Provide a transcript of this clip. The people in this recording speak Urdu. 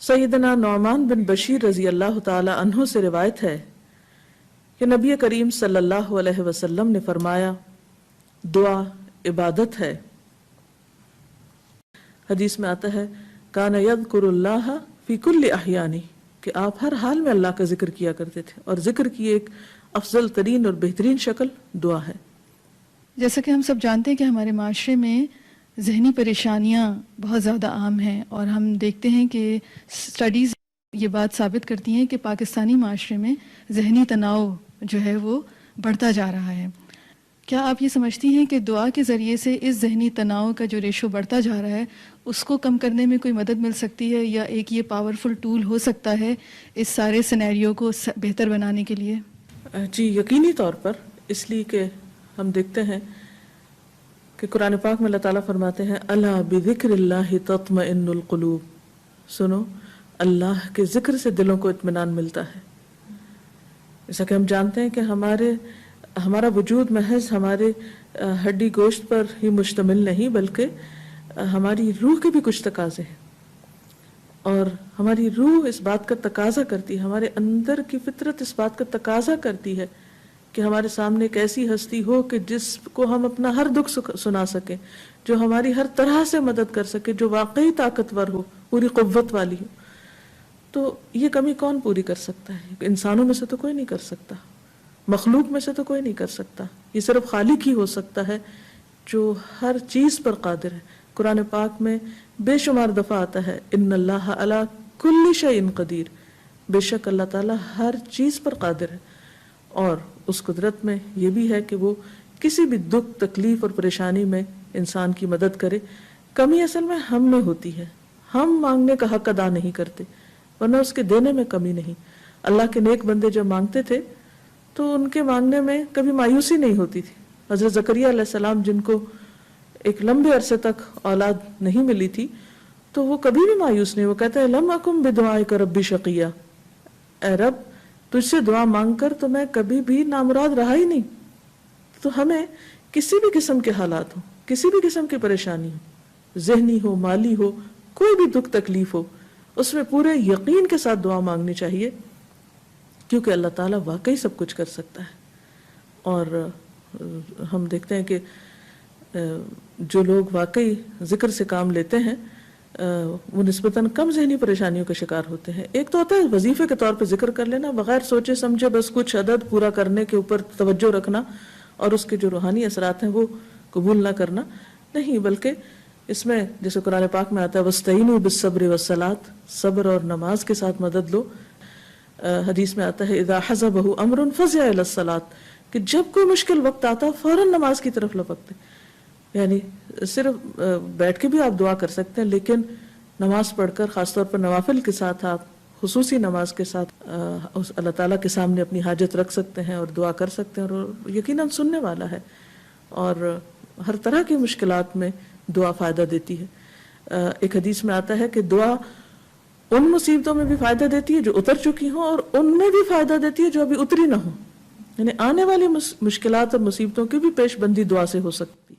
سیدنا نعمان بن بشیر رضی اللہ تعالی عنہ سے روایت ہے کہ نبی کریم صلی اللہ علیہ وسلم نے فرمایا دعا عبادت ہے۔ حدیث میں آتا ہے کان یذکر اللہ فی کل احیانی، کہ آپ ہر حال میں اللہ کا ذکر کیا کرتے تھے، اور ذکر کی ایک افضل ترین اور بہترین شکل دعا ہے۔ جیسا کہ ہم سب جانتے ہیں کہ ہمارے معاشرے میں ذہنی پریشانیاں بہت زیادہ عام ہیں، اور ہم دیکھتے ہیں کہ سٹڈیز یہ بات ثابت کرتی ہیں کہ پاکستانی معاشرے میں ذہنی تناؤ جو ہے وہ بڑھتا جا رہا ہے۔ کیا آپ یہ سمجھتی ہیں کہ دعا کے ذریعے سے اس ذہنی تناؤ کا جو ریشو بڑھتا جا رہا ہے اس کو کم کرنے میں کوئی مدد مل سکتی ہے، یا ایک یہ پاورفل ٹول ہو سکتا ہے اس سارے سینیریو کو بہتر بنانے کے لیے؟ جی یقینی طور پر، اس لیے کہ ہم دیکھتے ہیں کہ قرآن پاک میں اللہ تعالیٰ فرماتے ہیں الا بذکر اللہ تطمئن القلوب، سنو اللہ کے ذکر سے دلوں کو اطمینان ملتا ہے۔ جیسا کہ ہم جانتے ہیں کہ ہمارا وجود محض ہمارے ہڈی گوشت پر ہی مشتمل نہیں، بلکہ ہماری روح کے بھی کچھ تقاضے ہیں، اور ہماری روح اس بات کا تقاضا کرتی ہے، ہمارے اندر کی فطرت اس بات کا تقاضا کرتی ہے کہ ہمارے سامنے ایک ایسی ہستی ہو کہ جس کو ہم اپنا ہر دکھ سنا سکیں، جو ہماری ہر طرح سے مدد کر سکے، جو واقعی طاقتور ہو، پوری قوت والی ہو۔ تو یہ کمی کون پوری کر سکتا ہے؟ انسانوں میں سے تو کوئی نہیں کر سکتا، مخلوق میں سے تو کوئی نہیں کر سکتا، یہ صرف خالق ہی ہو سکتا ہے جو ہر چیز پر قادر ہے۔ قرآن پاک میں بے شمار دفعہ آتا ہے ان اللہ علی کل شیء قدیر، بے شک اللہ تعالیٰ ہر چیز پر قادر ہے، اور اس قدرت میں یہ بھی ہے کہ وہ کسی بھی دکھ تکلیف اور پریشانی میں انسان کی مدد کرے۔ کمی اصل میں ہم میں ہوتی ہے، ہم مانگنے کا حق ادا نہیں کرتے، ورنہ اس کے دینے میں کمی نہیں۔ اللہ کے نیک بندے جب مانگتے تھے تو ان کے مانگنے میں کبھی مایوسی نہیں ہوتی تھی۔ حضرت زکریا علیہ السلام جن کو ایک لمبے عرصے تک اولاد نہیں ملی تھی، تو وہ کبھی بھی مایوس نہیں، وہ کہتے ہیں لم اکن بدعائک ربی شقیا، اے رب تجھ سے دعا مانگ کر تو میں کبھی بھی نامراد رہا ہی نہیں۔ تو ہمیں کسی بھی قسم کے حالات ہو، کسی بھی قسم کی پریشانی ہو، ذہنی ہو، مالی ہو، کوئی بھی دکھ تکلیف ہو، اس میں پورے یقین کے ساتھ دعا مانگنی چاہیے، کیونکہ اللہ تعالیٰ واقعی سب کچھ کر سکتا ہے۔ اور ہم دیکھتے ہیں کہ جو لوگ واقعی ذکر سے کام لیتے ہیں وہ نسبتاً کم ذہنی پریشانیوں کا شکار ہوتے ہیں۔ ایک تو ہوتا ہے وظیفے کے طور پہ ذکر کر لینا، بغیر سوچے سمجھے بس کچھ عدد پورا کرنے کے اوپر توجہ رکھنا، اور اس کے جو روحانی اثرات ہیں وہ قبول نہ کرنا نہیں، بلکہ اس میں جیسے قرآن پاک میں آتا ہے وَاسْتَعِينُوا بِالصَّبْرِ وَالصَّلَاةِ، صبر اور نماز کے ساتھ مدد لو۔ حدیث میں آتا ہے اذا حزبہ امر فزع الی الصلاۃ، کہ جب کوئی مشکل وقت آتا فوراً نماز کی طرف لپکتے۔ یعنی صرف بیٹھ کے بھی آپ دعا کر سکتے ہیں، لیکن نماز پڑھ کر، خاص طور پر نوافل کے ساتھ، آپ خصوصی نماز کے ساتھ اللہ تعالیٰ کے سامنے اپنی حاجت رکھ سکتے ہیں اور دعا کر سکتے ہیں، اور یقیناً سننے والا ہے، اور ہر طرح کی مشکلات میں دعا فائدہ دیتی ہے۔ ایک حدیث میں آتا ہے کہ دعا ان مصیبتوں میں بھی فائدہ دیتی ہے جو اتر چکی ہوں، اور ان میں بھی فائدہ دیتی ہے جو ابھی اتری نہ ہوں، یعنی آنے والی مشکلات اور مصیبتوں کی بھی پیش بندی دعا سے ہو سکتی ہے۔